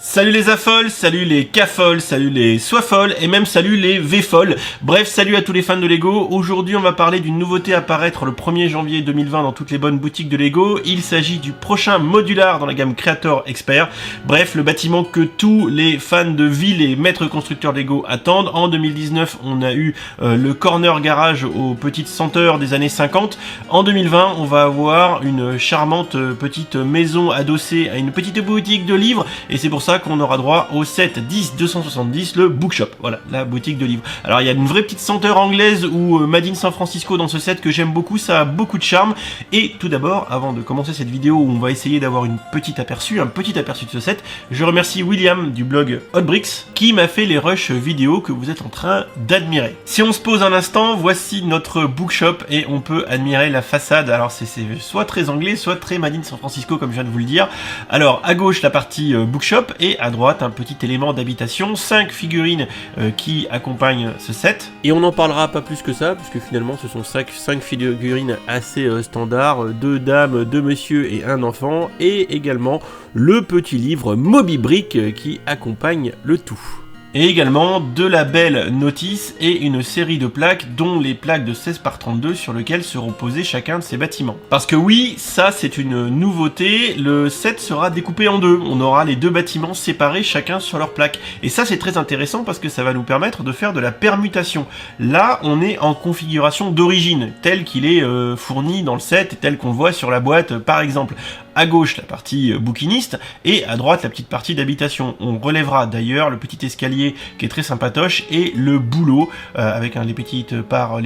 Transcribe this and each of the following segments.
Salut les afols, salut les cafols, salut les soifols et même salut les véfols. Bref, salut à tous les fans de Lego. Aujourd'hui, on va parler d'une nouveauté à paraître le 1er janvier 2020 dans toutes les bonnes boutiques de Lego. Il s'agit du prochain modular dans la gamme Creator Expert. Bref, le bâtiment que tous les fans de ville et maîtres constructeurs Lego attendent. En 2019, on a eu le corner garage aux petites senteurs des années 50. En 2020, on va avoir une charmante petite maison adossée à une petite boutique de livres et c'est pour ça qu'on aura droit au set 10-270, le Bookshop, voilà, la boutique de livres. Alors il y a une vraie petite senteur anglaise ou Made in San Francisco dans ce set que j'aime beaucoup, ça a beaucoup de charme. Et tout d'abord, avant de commencer cette vidéo où on va essayer d'avoir un petit aperçu de ce set, je remercie William du blog Hot Bricks qui m'a fait les rushs vidéo que vous êtes en train d'admirer. Si on se pose un instant, voici notre Bookshop et on peut admirer la façade. Alors c'est soit très anglais, soit très Made in San Francisco comme je viens de vous le dire. Alors à gauche la partie Bookshop et à droite un petit élément d'habitation, 5 figurines qui accompagnent ce set. Et on n'en parlera pas plus que ça, puisque finalement ce sont 5 figurines assez standards, 2 dames, 2 messieurs et 1 enfant, et également le petit livre Moby Brick qui accompagne le tout. Et également de la belle notice et une série de plaques, dont les plaques de 16 par 32 sur lesquelles seront posés chacun de ces bâtiments. Parce que oui, ça c'est une nouveauté, le set sera découpé en deux. On aura les deux bâtiments séparés chacun sur leur plaque. Et ça c'est très intéressant parce que ça va nous permettre de faire de la permutation. Là, on est en configuration d'origine, tel qu'il est fourni dans le set et tel qu'on voit sur la boîte par exemple. À gauche la partie bouquiniste et à droite la petite partie d'habitation. On relèvera d'ailleurs le petit escalier qui est très sympatoche et le boulot avec les petites parts,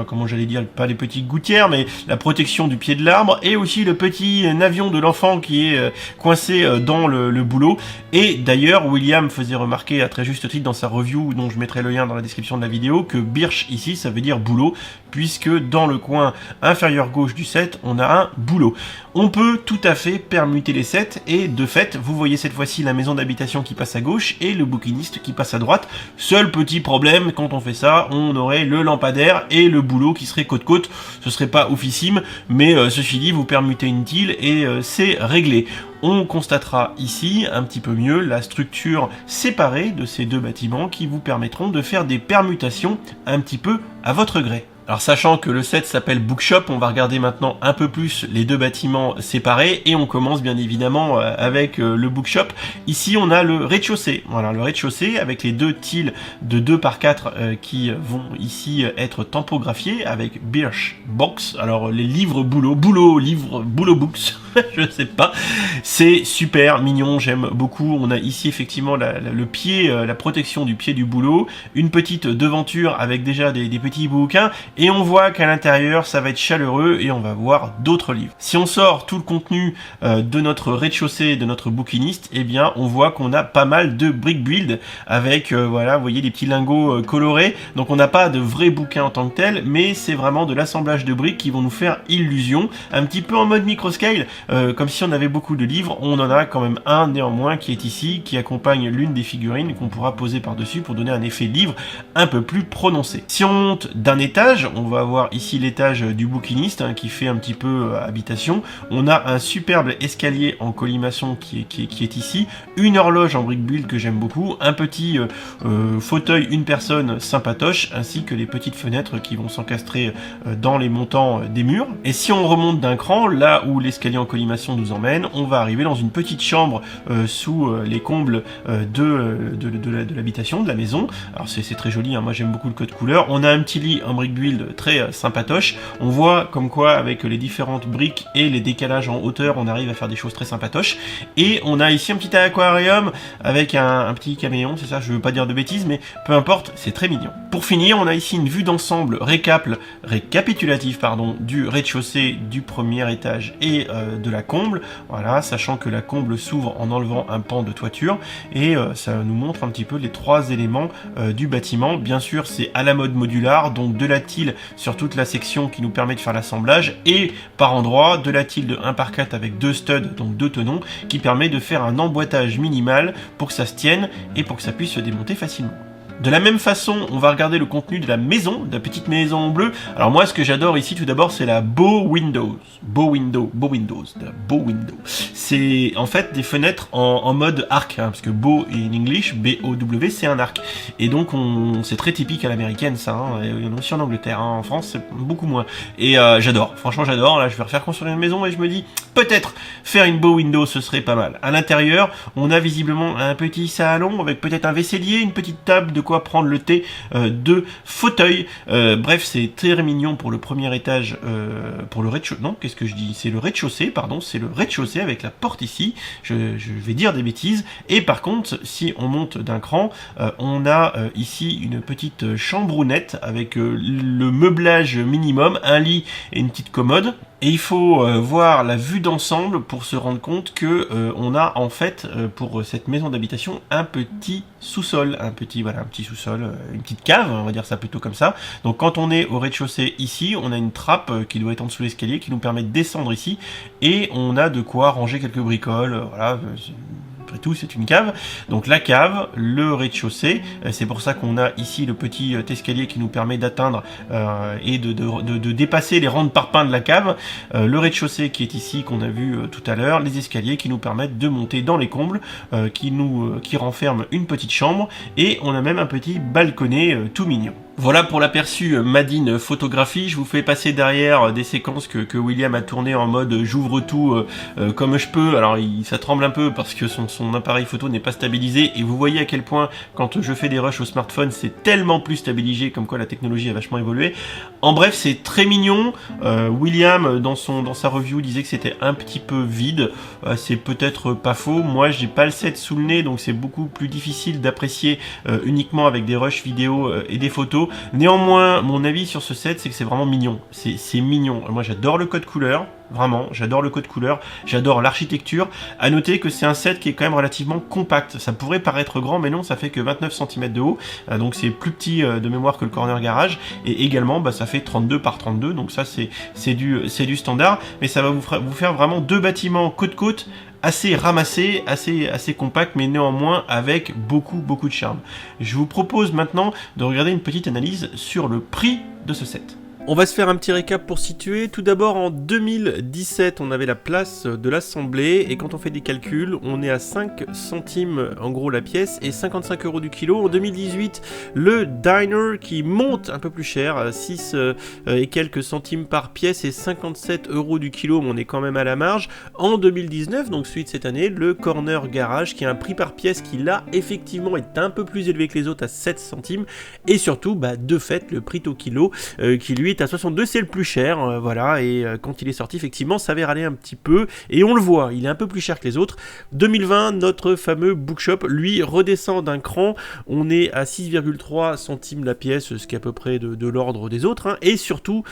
comment j'allais dire, pas les petites gouttières mais la protection du pied de l'arbre et aussi le petit navion de l'enfant qui est coincé dans le boulot. Et d'ailleurs William faisait remarquer à très juste titre dans sa review, dont je mettrai le lien dans la description de la vidéo, que Birch ici ça veut dire boulot, puisque dans le coin inférieur gauche du set on a un boulot. On peut tout à fait permuter les sets et de fait vous voyez cette fois-ci la maison d'habitation qui passe à gauche et le bouquiniste qui passe à droite. Seul petit problème, quand on fait ça, on aurait le lampadaire et le boulot qui seraient côte-côte. Ce serait pas oufissime, mais ceci dit, vous permutez une tile et c'est réglé. On constatera ici un petit peu mieux la structure séparée de ces deux bâtiments qui vous permettront de faire des permutations un petit peu à votre gré. Alors sachant que le set s'appelle Bookshop, on va regarder maintenant un peu plus les deux bâtiments séparés et on commence bien évidemment avec le Bookshop. Ici on a le rez-de-chaussée, voilà le rez-de-chaussée avec les deux tiles de 2 par 4 qui vont ici être tampographiés avec Birch Box. Alors les livres livres boulot books, je sais pas, c'est super mignon, j'aime beaucoup. On a ici effectivement le pied, la protection du pied du boulot, une petite devanture avec déjà des petits bouquins. Et on voit qu'à l'intérieur, ça va être chaleureux et on va voir d'autres livres. Si on sort tout le contenu de notre rez-de-chaussée, de notre bouquiniste, eh bien, on voit qu'on a pas mal de brick build avec, voilà, vous voyez, des petits lingots colorés. Donc, on n'a pas de vrai bouquin en tant que tel, mais c'est vraiment de l'assemblage de briques qui vont nous faire illusion. Un petit peu en mode microscale, comme si on avait beaucoup de livres. On en a quand même un néanmoins qui est ici, qui accompagne l'une des figurines qu'on pourra poser par-dessus pour donner un effet livre un peu plus prononcé. Si on monte d'un étage, on va avoir ici l'étage du bouquiniste qui fait un petit peu habitation. On a un superbe escalier en colimaçon qui est ici, une horloge en brick build que j'aime beaucoup, un petit fauteuil une personne sympatoche, ainsi que les petites fenêtres qui vont s'encastrer dans les montants des murs. Et si on remonte d'un cran, là où l'escalier en colimaçon nous emmène, on va arriver dans une petite chambre sous les combles de l'habitation, de la maison. Alors c'est très joli, hein. Moi j'aime beaucoup le code couleur. On a un petit lit en brick build très sympatoche. On voit comme quoi avec les différentes briques et les décalages en hauteur, on arrive à faire des choses très sympatoches. Et on a ici un petit aquarium avec un petit caméléon, c'est ça, je veux pas dire de bêtises, mais peu importe, c'est très mignon. Pour finir, on a ici une vue d'ensemble récapitulative du rez-de-chaussée, du premier étage et de la comble. Voilà, sachant que la comble s'ouvre en enlevant un pan de toiture et ça nous montre un petit peu les 3 éléments du bâtiment. Bien sûr, c'est à la mode modular, donc de la tile sur toute la section qui nous permet de faire l'assemblage et par endroit de la tile de 1 par 4 avec 2 studs, donc 2 tenons, qui permet de faire un emboîtage minimal pour que ça se tienne et pour que ça puisse se démonter facilement. De la même façon, on va regarder le contenu de la maison, de la petite maison en bleu. Alors moi, ce que j'adore ici, tout d'abord, c'est la bow windows. Bow windows. C'est en fait des fenêtres en mode arc, hein, parce que bow in English, B-O-W, c'est un arc. Et donc, c'est très typique à l'américaine, ça. Hein, il y en a aussi en Angleterre, hein, en France, c'est beaucoup moins. Et j'adore, franchement, j'adore. Là, je vais refaire construire une maison et je me dis, peut-être faire une bow window, ce serait pas mal. À l'intérieur, on a visiblement un petit salon avec peut-être un vaisselier, une petite table de quoi prendre le thé, deux fauteuils. Bref, c'est très mignon pour le premier étage, pour le rez-de-chaussée. Non, qu'est-ce que je dis? C'est le rez-de-chaussée, pardon, c'est le rez-de-chaussée avec la porte ici. Je vais dire des bêtises. Et par contre, si on monte d'un cran, on a ici une petite chambrounette avec le meublage minimum, un lit et une petite commode. Et il faut voir la vue d'ensemble pour se rendre compte que on a en fait pour cette maison d'habitation un petit sous-sol, un petit sous-sol, une petite cave, on va dire ça plutôt comme ça. Donc quand on est au rez-de-chaussée ici, on a une trappe qui doit être en dessous de l'escalier qui nous permet de descendre ici et on a de quoi ranger quelques bricoles, voilà. Après tout, c'est une cave. Donc la cave, le rez-de-chaussée, c'est pour ça qu'on a ici le petit escalier qui nous permet d'atteindre et de dépasser les rangs de parpaings de la cave. Le rez-de-chaussée qui est ici, qu'on a vu tout à l'heure. Les escaliers qui nous permettent de monter dans les combles, qui renferment une petite chambre. Et on a même un petit balconnet tout mignon. Voilà pour l'aperçu Made in photographie. Je vous fais passer derrière des séquences que William a tournées en mode j'ouvre tout comme je peux. Alors ça tremble un peu parce que son appareil photo n'est pas stabilisé et vous voyez à quel point quand je fais des rushs au smartphone c'est tellement plus stabilisé, comme quoi la technologie a vachement évolué. En bref, c'est très mignon. William dans sa review disait que c'était un petit peu vide. C'est peut-être pas faux. Moi j'ai pas le set sous le nez donc c'est beaucoup plus difficile d'apprécier uniquement avec des rushs vidéo et des photos. Néanmoins, mon avis sur ce set, c'est que c'est vraiment mignon. C'est mignon. Moi, j'adore le code couleur. Vraiment, j'adore le code couleur. J'adore l'architecture. À noter que c'est un set qui est quand même relativement compact. Ça pourrait paraître grand, mais non, ça fait que 29 cm de haut. Donc, c'est plus petit de mémoire que le corner garage. Et également, ça fait 32 par 32. Donc, ça, c'est du standard. Mais ça va vous faire vraiment deux bâtiments côte-côte. Assez ramassé, assez compact, mais néanmoins avec beaucoup de charme. Je vous propose maintenant de regarder une petite analyse sur le prix de ce set. On va se faire un petit récap pour situer. Tout d'abord, en 2017, on avait la place de l'Assemblée et quand on fait des calculs, on est à 5 centimes en gros la pièce et 55 € du kilo. En 2018, le diner qui monte un peu plus cher, à 6 et quelques centimes par pièce et 57 € du kilo, mais on est quand même à la marge. En 2019, donc celui de cette année, le corner garage qui a un prix par pièce qui là, effectivement, est un peu plus élevé que les autres à 7 centimes et surtout, de fait, le prix au kilo qui lui à 62, c'est le plus cher, voilà, et quand il est sorti, effectivement, ça avait râlé un petit peu, et on le voit, il est un peu plus cher que les autres. 2020, notre fameux bookshop, lui, redescend d'un cran, on est à 6,3 centimes la pièce, ce qui est à peu près de l'ordre des autres, hein, et surtout,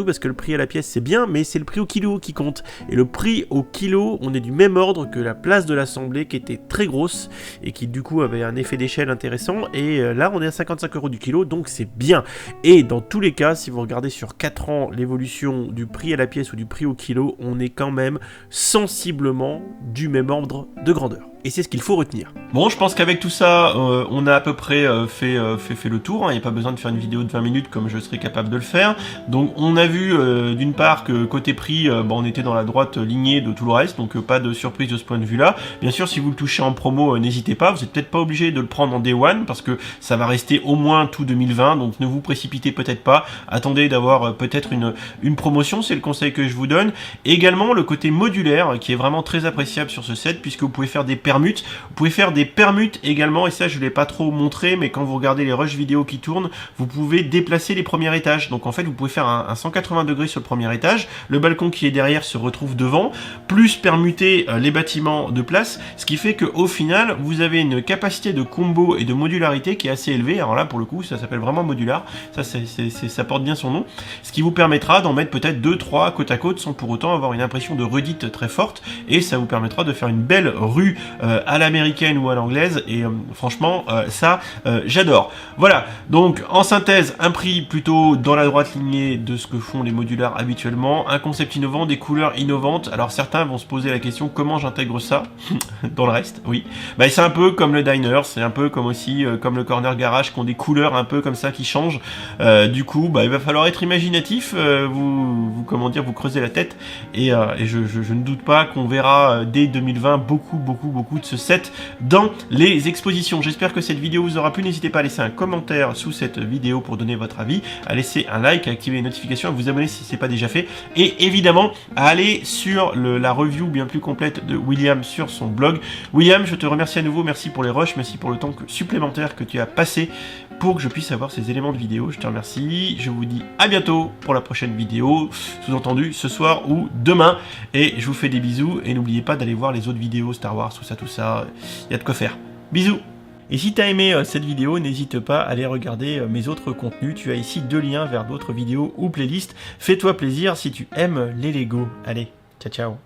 parce que le prix à la pièce, c'est bien, mais c'est le prix au kilo qui compte, et le prix au kilo, on est du même ordre que la place de l'Assemblée, qui était très grosse, et qui, du coup, avait un effet d'échelle intéressant, et là, on est à 55 € du kilo, donc c'est bien, et dans tous les cas, si vous regardez sur 4 ans l'évolution du prix à la pièce ou du prix au kilo, on est quand même sensiblement du même ordre de grandeur. Et c'est ce qu'il faut retenir. Bon, je pense qu'avec tout ça, on a à peu près fait le tour. Il n'y a pas besoin de faire une vidéo de 20 minutes comme je serais capable de le faire. Donc, on a vu d'une part que côté prix, on était dans la droite lignée de tout le reste. Donc, pas de surprise de ce point de vue-là. Bien sûr, si vous le touchez en promo, n'hésitez pas. Vous n'êtes peut-être pas obligé de le prendre en day one parce que ça va rester au moins tout 2020. Donc, ne vous précipitez peut-être pas. Attendez d'avoir peut-être une promotion. C'est le conseil que je vous donne. Et également, le côté modulaire qui est vraiment très appréciable sur ce set puisque vous pouvez faire des permutes. Vous pouvez faire des permutes également, et ça je ne l'ai pas trop montré, mais quand vous regardez les rushs vidéo qui tournent, vous pouvez déplacer les premiers étages. Donc en fait, vous pouvez faire un 180 degrés sur le premier étage, le balcon qui est derrière se retrouve devant, plus permuter les bâtiments de place, ce qui fait qu'au final, vous avez une capacité de combo et de modularité qui est assez élevée. Alors là, pour le coup, ça s'appelle vraiment modular, ça porte bien son nom, ce qui vous permettra d'en mettre peut-être 2-3 côte à côte sans pour autant avoir une impression de redite très forte, et ça vous permettra de faire une belle rue à l'américaine ou à l'anglaise, et franchement, ça, j'adore. Voilà, donc en synthèse, un prix plutôt dans la droite lignée de ce que font les modulars habituellement, un concept innovant, des couleurs innovantes. Alors certains vont se poser la question, comment j'intègre ça dans le reste? Oui, bah, c'est un peu comme le diner, c'est un peu comme aussi comme le corner garage, qui ont des couleurs un peu comme ça qui changent. Du coup, bah, il va falloir être imaginatif, vous comment dire, vous creusez la tête, et je ne doute pas qu'on verra dès 2020 beaucoup de ce set dans les expositions. J'espère que cette vidéo vous aura plu. N'hésitez pas à laisser un commentaire sous cette vidéo pour donner votre avis, à laisser un like, à activer les notifications, à vous abonner si ce n'est pas déjà fait, et évidemment à aller sur la review bien plus complète de William sur son blog. William, je te remercie à nouveau, merci pour les rushs, merci pour le temps supplémentaire que tu as passé pour que je puisse avoir ces éléments de vidéo. Je te remercie, je vous dis à bientôt pour la prochaine vidéo, sous-entendu ce soir ou demain, et je vous fais des bisous, et n'oubliez pas d'aller voir les autres vidéos Star Wars, tout ça, il y a de quoi faire. Bisous. Et si tu as aimé cette vidéo, n'hésite pas à aller regarder mes autres contenus. Tu as ici 2 liens vers d'autres vidéos ou playlists. Fais-toi plaisir si tu aimes les Lego. Allez, ciao ciao.